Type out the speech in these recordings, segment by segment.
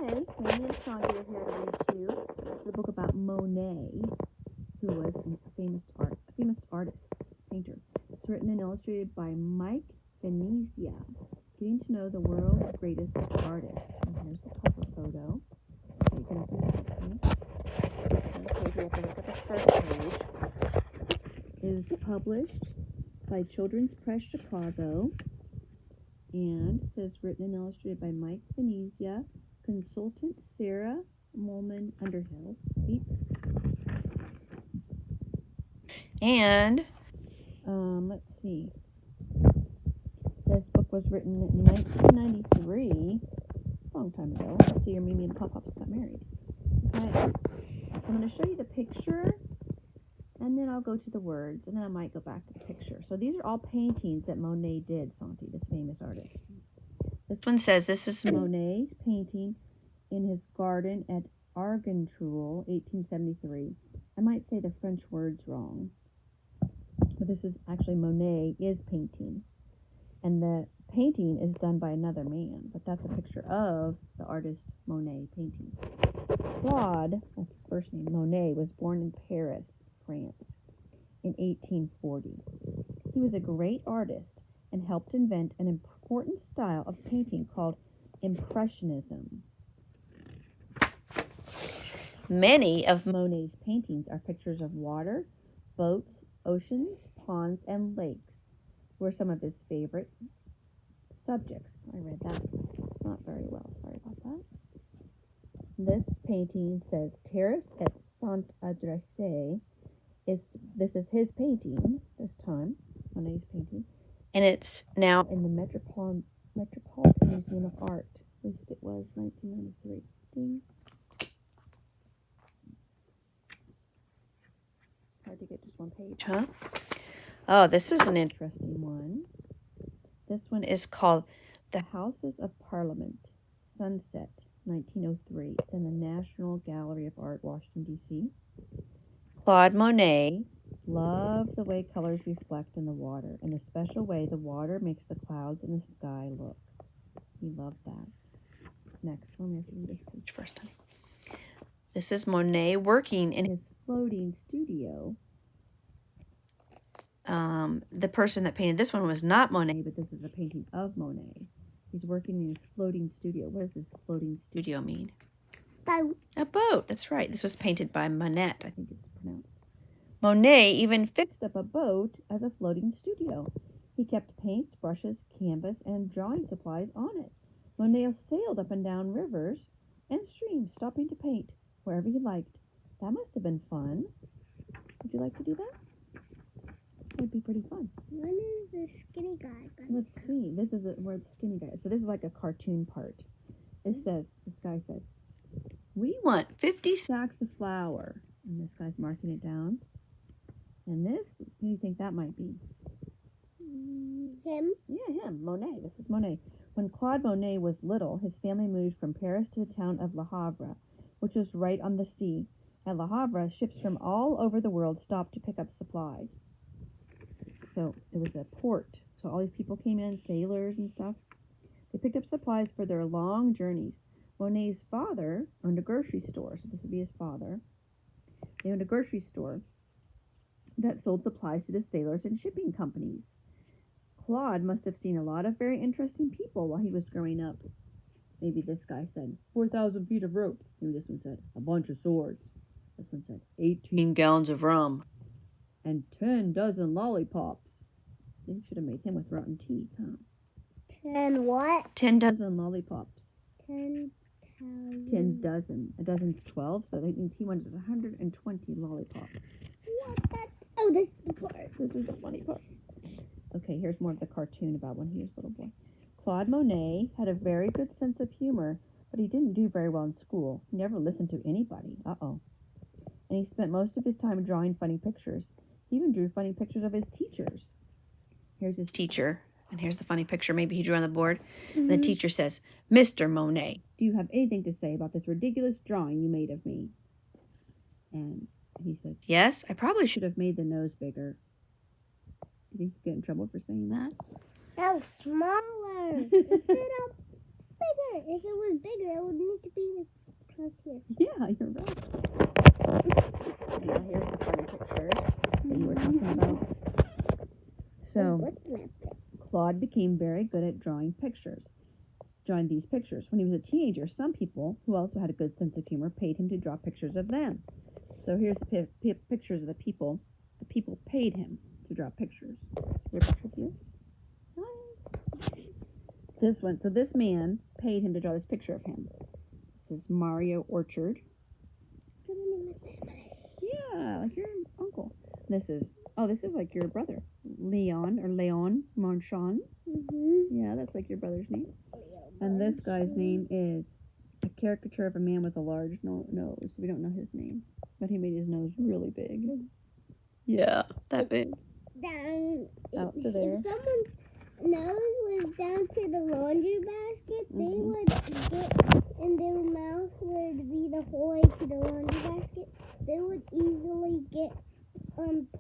Today, me and Sandy are here to read to you. This is a book about Monet, who was a famous artist, painter. It's written and illustrated by Mike Venezia. Getting to know the world's greatest artists. And here's the cover photo. So you can open it up to me. Okay, we have to look at the first page. It is published by Children's Press Chicago. And it says written and illustrated by Mike Venezia, consultant Sarah Molman Underhill. Beep. And let's see. This book was written in 1993, a long time ago. Let's see, Mimi and Pop-Pops got married. Okay, I'm going to show you the picture, and then I'll go to the words, and then I might go back to the picture. So these are all paintings that Monet did, Santi, this famous artist. This one says this is Monet's painting in his garden at Argenteuil, 1873. I might say the French words wrong, but this is actually Monet is painting. And the painting is done by another man, but that's a picture of the artist Monet painting. Claude, that's his first name, Monet, was born in Paris, France, in 1840. He was a great artist and helped invent an important style of painting called Impressionism. Many of Monet's paintings are pictures of water, boats, oceans, ponds, and lakes were some of his favorite subjects. I read that not very well. Sorry about that. This painting says Terrace at Saint-Adresse. This is his painting this time, Monet's painting, and it's now in the Metropolitan Museum of Art. At least it was 1993. Ding. Hard to get just one page, huh? Oh, this is an interesting one. This one is called The Houses of Parliament, Sunset, 1903. It's in the National Gallery of Art, Washington, D.C. Claude Monet loved the way colors reflect in the water, and the special way the water makes the clouds in the sky look. He loved that. Next one, we have to read this page first time. This is Monet working in his floating studio. The person that painted this one was not Monet, but this is a painting of Monet. He's working in his floating studio. What does this floating studio mean? Boat. A boat, that's right. This was painted by Monet, I think it's pronounced. Monet even fixed up a boat as a floating studio. He kept paints, brushes, canvas, and drawing supplies on it. Monet sailed up and down rivers and streams, stopping to paint wherever he liked. That must have been fun. Would you like to do that? That would be pretty fun. When is the skinny guy gonna Let's see. This is where the skinny guy is. So this is like a cartoon part. It says, this guy says, we want 50 sacks of flour. And this guy's marking it down. And this, who do you think that might be? him? Yeah, him. Monet. This is Monet. When Claude Monet was little, his family moved from Paris to the town of Le Havre, which was right on the sea. At Le Havre, ships from all over the world stopped to pick up supplies. So it was a port. So all these people came in, sailors and stuff. They picked up supplies for their long journeys. Monet's father owned a grocery store. So this would be his father. They owned a grocery store that sold supplies to the sailors and shipping companies. Claude must have seen a lot of very interesting people while he was growing up. Maybe this guy said, 4,000 feet of rope. Maybe this one said, a bunch of swords. This one said, 18 gallons of rum. And 10 dozen lollipops. They should have made him with rotten teeth, huh? 10 what? 10 dozen lollipops. 10 dozen. A dozen's 12, so that means he wanted 120 lollipops. What? Oh, this is the part. This is the funny part. Okay, here's more of the cartoon about when he was a little boy. Claude Monet had a very good sense of humor, but he didn't do very well in school. He never listened to anybody. Uh-oh. And he spent most of his time drawing funny pictures. He even drew funny pictures of his teachers. Here's his teacher, and here's the funny picture maybe he drew on the board. Mm-hmm. The teacher says, Mr. Monet, do you have anything to say about this ridiculous drawing you made of me? And he says, yes, I probably should have made the nose bigger. Do you think he'd get in trouble for saying that? No, smaller. Lift it up. bigger. If it was bigger, it would need to be like across here. Yeah, you're right. Now here's the funny pictures that you were talking about. So, What's left? Claude became very good at drawing these pictures. When he was a teenager, some people, who also had a good sense of humor, paid him to draw pictures of them. So here's the pictures of the people. The people paid him to draw pictures. Is there a picture of you? Hi. This one. So this man paid him to draw this picture of him. This is Mario Orchard. Yeah, like your uncle. This is like your brother, Leon Marchand. Yeah, that's like your brother's name. And this guy's name is a caricature of a man with a large nose. We don't know his name, but he made his nose really big. Yeah, that big. Down Out to there. If someone's nose was down to the laundry basket, they would get, and their mouth would be the whole way to the laundry basket. They would easily get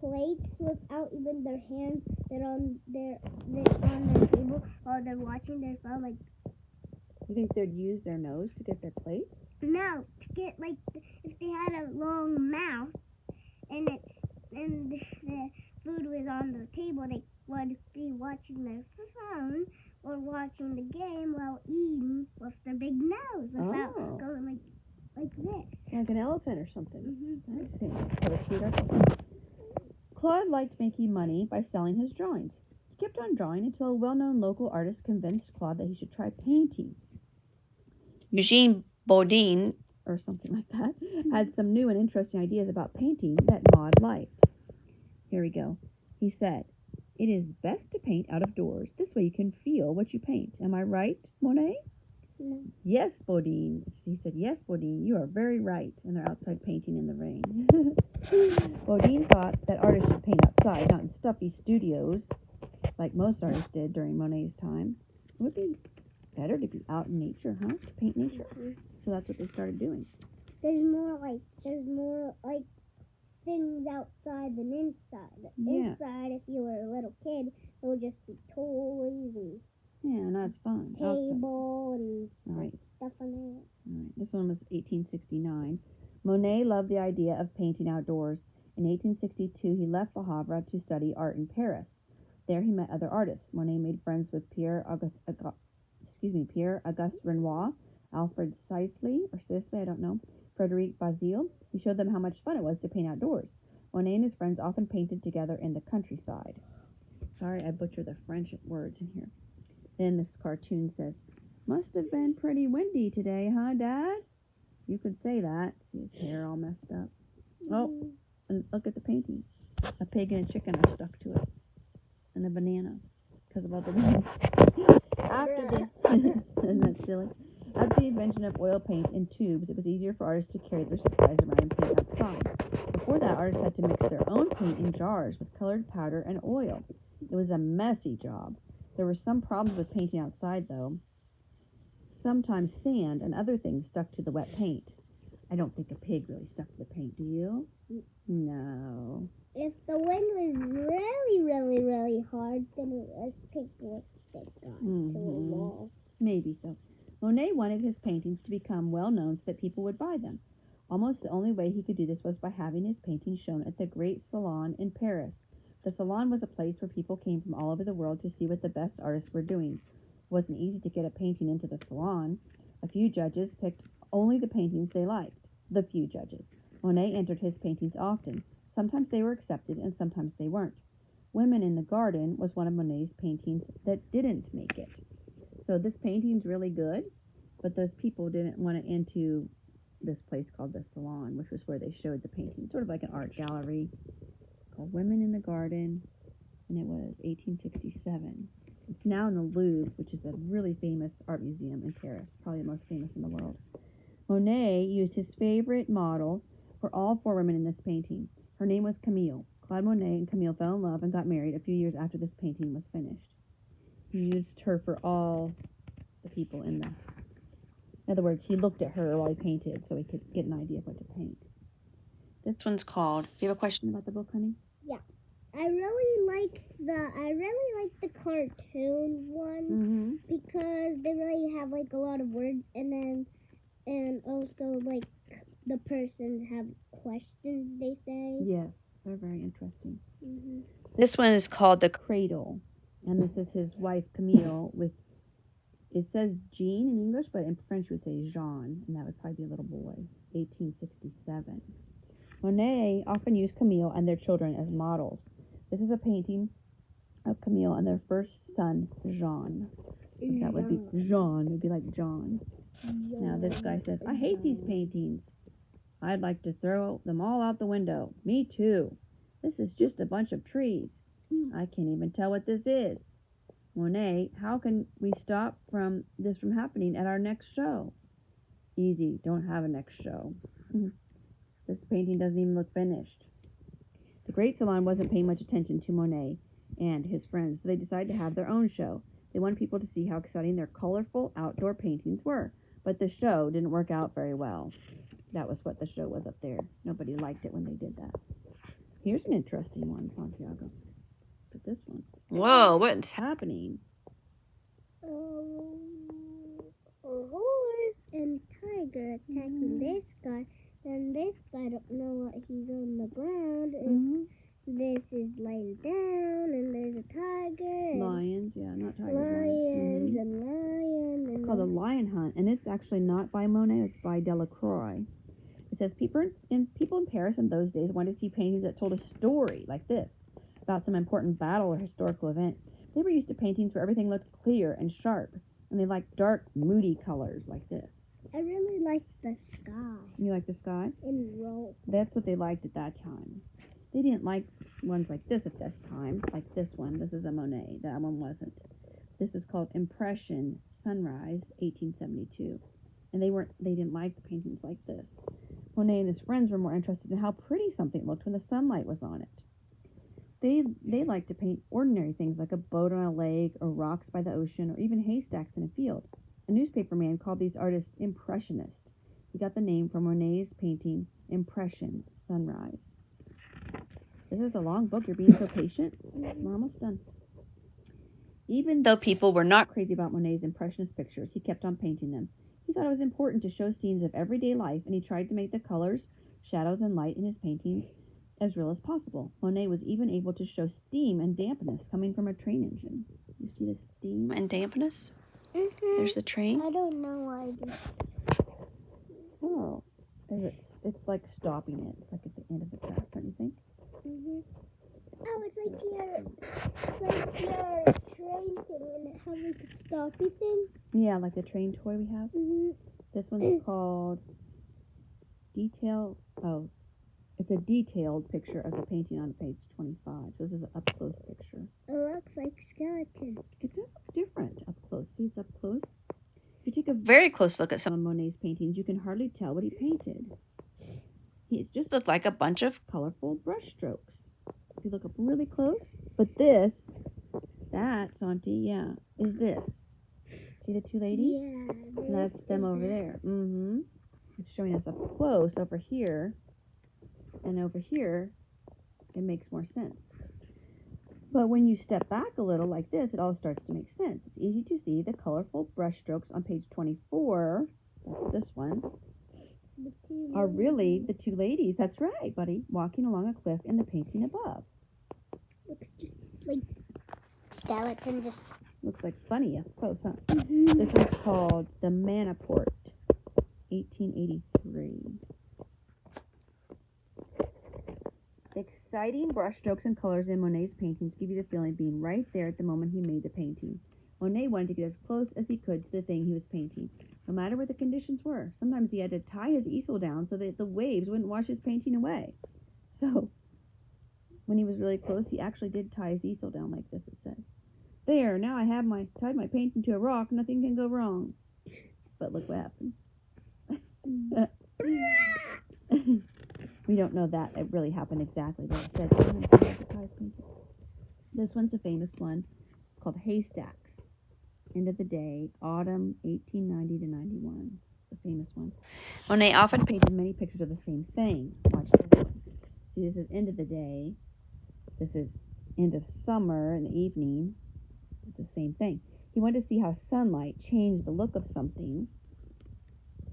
plates without even their hands. They're on their table while they're watching their phone. Like, you think they'd use their nose to get their plate? No, to get like if they had a long mouth and the food was on the table, they would be watching their phone or watching the game while eating with their big nose without going like this. Like an elephant or something. I see. What a cute elephant. Claude liked making money by selling his drawings. He kept on drawing until a well-known local artist convinced Claude that he should try painting. Eugene Boudin, or something like that, had some new and interesting ideas about painting that Maud liked. Here we go. He said, "It is best to paint out of doors. This way you can feel what you paint. Am I right, Monet?" No. "Yes, Boudin." He said, "Yes, Boudin, you are very right." And they're outside painting in the rain. Boudin thought that artists should paint outside, not in stuffy studios, like most artists did during Monet's time. It would be better to be out in nature, huh? To paint nature. So that's what they started doing. There's more like things outside than inside. Yeah. Inside, if you were a little kid, it would just be toys and not as fun. table and right. stuff on there. All right. This one was 1869. Monet loved the idea of painting outdoors. In 1862, he left Le Havre to study art in Paris. There he met other artists. Monet made friends with Pierre Auguste Renoir, Alfred Sisley, I don't know, Frederic Bazille. He showed them how much fun it was to paint outdoors. Monet and his friends often painted together in the countryside. Sorry, I butchered the French words in here. Then this cartoon says, "Must have been pretty windy today, huh, Dad?" You could say that. See his hair all messed up. Oh, and look at the painting. A pig and a chicken are stuck to it. And a banana. Because of all the wind. Isn't that silly? After the invention of oil paint in tubes, it was easier for artists to carry their supplies around and paint outside. Before that, artists had to mix their own paint in jars with colored powder and oil. It was a messy job. There were some problems with painting outside, though. Sometimes sand and other things stuck to the wet paint. I don't think a pig really stuck to the paint, do you? No. If the wind was really, really, really hard, then a pig would stick on to a wall. Maybe so. Monet wanted his paintings to become well known so that people would buy them. Almost the only way he could do this was by having his paintings shown at the Great Salon in Paris. The Salon was a place where people came from all over the world to see what the best artists were doing. It wasn't easy to get a painting into the Salon. A few judges picked only the paintings they liked. The few judges. Monet entered his paintings often. Sometimes they were accepted and sometimes they weren't. Women in the Garden was one of Monet's paintings that didn't make it. So this painting's really good, but those people didn't want it into this place called the Salon, which was where they showed the painting, sort of like an art gallery. It's called Women in the Garden, and it was 1867. It's now in the Louvre, which is a really famous art museum in Paris, probably the most famous in the world. Monet used his favorite model for all four women in this painting. Her name was Camille. Claude Monet and Camille fell in love and got married a few years after this painting was finished. He used her for all the people in In other words, he looked at her while he painted so he could get an idea of what to paint. This one's called... Do you have a question about the book, honey? Yeah. I really like the cartoon one because they really have like a lot of words, and also like the persons have questions they say. Yes, they're very interesting. Mm-hmm. This one is called The Cradle, and this is his wife Camille with, it says Jean in English, but in French we would say Jean, and that would probably be a little boy, 1867. Monet often used Camille and their children as models. This is a painting of Camille and their first son, Jean. So that would be Jean, it would be like John. Now this guy says, I hate these paintings. I'd like to throw them all out the window. Me too. This is just a bunch of trees. I can't even tell what this is. Monet, how can we stop this from happening at our next show? Easy, don't have a next show. This painting doesn't even look finished. The Great Salon wasn't paying much attention to Monet and his friends, so they decided to have their own show. They wanted people to see how exciting their colorful outdoor paintings were, but the show didn't work out very well. That was what the show was up there. Nobody liked it when they did that. Here's an interesting one, Santiago. Look at this one. Whoa, what's happening? A horse and tiger attacking this guy, and this guy don't know what he's on the ground. And this is laying down, and there's a tiger. Lions, yeah, not tigers. Lions and lions. It's called A Lion Hunt, and it's actually not by Monet, it's by Delacroix. It says people in Paris in those days wanted to see paintings that told a story like this about some important battle or historical event. They were used to paintings where everything looked clear and sharp, and they liked dark, moody colors like this. I really like the sky. You like the sky? And roll. That's what they liked at that time. They didn't like ones like this at this time, like this one. This is a Monet. That one wasn't. This is called Impression Sunrise, 1872. And they didn't like the paintings like this. Monet and his friends were more interested in how pretty something looked when the sunlight was on it. They liked to paint ordinary things like a boat on a lake or rocks by the ocean or even haystacks in a field. A newspaper man called these artists Impressionists. He got the name from Monet's painting Impression Sunrise. This is a long book. You're being so patient. We're almost done. Even though people were not crazy about Monet's Impressionist pictures, he kept on painting them. He thought it was important to show scenes of everyday life, and he tried to make the colors, shadows, and light in his paintings as real as possible. Monet was even able to show steam and dampness coming from a train engine. You see the steam and dampness? There's the train. I don't know why. Oh, it's like stopping it. It's like at the end of the track, don't you think? Oh, it's like your train thing, and it has like a stoppy thing. Yeah, like the train toy we have. This one's called Detail. Oh, it's a detailed picture of the painting on page 25. So this is an up-close picture. It looks like skeleton. It does look different up close. See, it's up close. If you take a very close look at some of Monet's paintings, you can hardly tell what he painted. It just looked like a bunch of colorful brush strokes. If you look up really close. But that, Santi, yeah, is this. See the two ladies? Yeah. That's them over there. It's showing us up close over here. And over here, it makes more sense. But when you step back a little like this, it all starts to make sense. It's easy to see the colorful brush strokes on page 24, that's this one, are really the two ladies, that's right, buddy, walking along a cliff in the painting above. Looks just like skeleton. Just looks like funny up close, huh? This one's called The Manaport, 1883. Exciting brushstrokes and colors in Monet's paintings give you the feeling of being right there at the moment he made the painting. Monet wanted to get as close as he could to the thing he was painting, no matter what the conditions were. Sometimes he had to tie his easel down so that the waves wouldn't wash his painting away. So, when he was really close, he actually did tie his easel down like this, it says. There, now I have tied my painting to a rock, nothing can go wrong. But look what happened. We don't know that it really happened exactly, but it said this one's a famous one. It's called Haystacks. End of the Day, Autumn 1890 to 91. It's a famous one. Monet often painted many pictures of the same thing. Watch this one. See, this is End of the Day. This is end of summer in the evening. It's the same thing. He wanted to see how sunlight changed the look of something.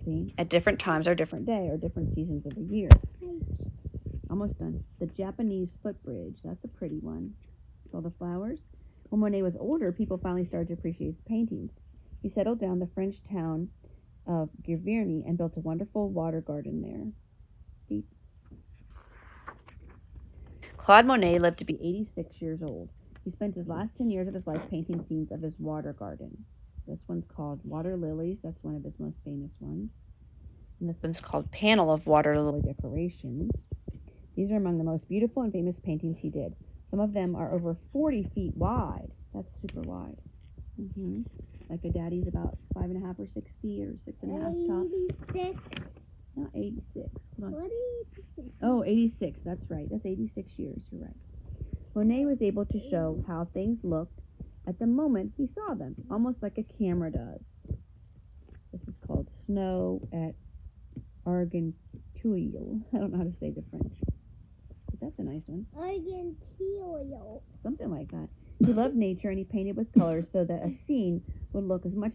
See? At different times or different day or different seasons of the year. Almost done. The Japanese footbridge. That's a pretty one. With all the flowers. When Monet was older, people finally started to appreciate his paintings. He settled down the French town of Giverny and built a wonderful water garden there. See? Claude Monet lived to be 86 years old. He spent his last 10 years of his life painting scenes of his water garden. This one's called Water Lilies. That's one of his most famous ones. And this one's called Panel of Water Lily Decorations. These are among the most beautiful and famous paintings he did. Some of them are over 40 feet wide. That's super wide. Like a daddy's about 5.5 or 6 feet or 6.5 tops. 86. Not 86. Hold on. What are you? Oh, 86. That's right. That's 86 years. You're right. Monet was able to show how things looked at the moment he saw them, almost like a camera does. This is called Snow at Argenteuil. I don't know how to say the French. But that's a nice one. Argenteuil. Something like that. He loved nature and he painted with colors so that a scene would look as much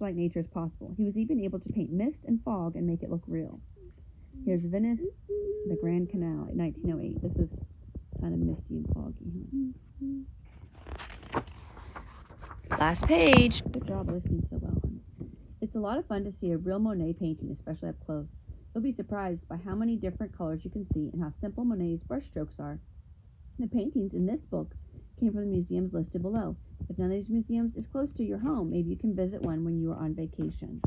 like nature as possible. He was even able to paint mist and fog and make it look real. Here's Venice, the Grand Canal in 1908. This is kind of misty and foggy. Last page. Good job listening so well. It's a lot of fun to see a real Monet painting, especially up close. You'll be surprised by how many different colors you can see and how simple Monet's brushstrokes are. The paintings in this book came from the museums listed below. If none of these museums is close to your home, maybe you can visit one when you are on vacation.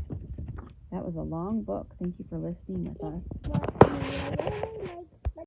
That was a long book. Thank you for listening with us.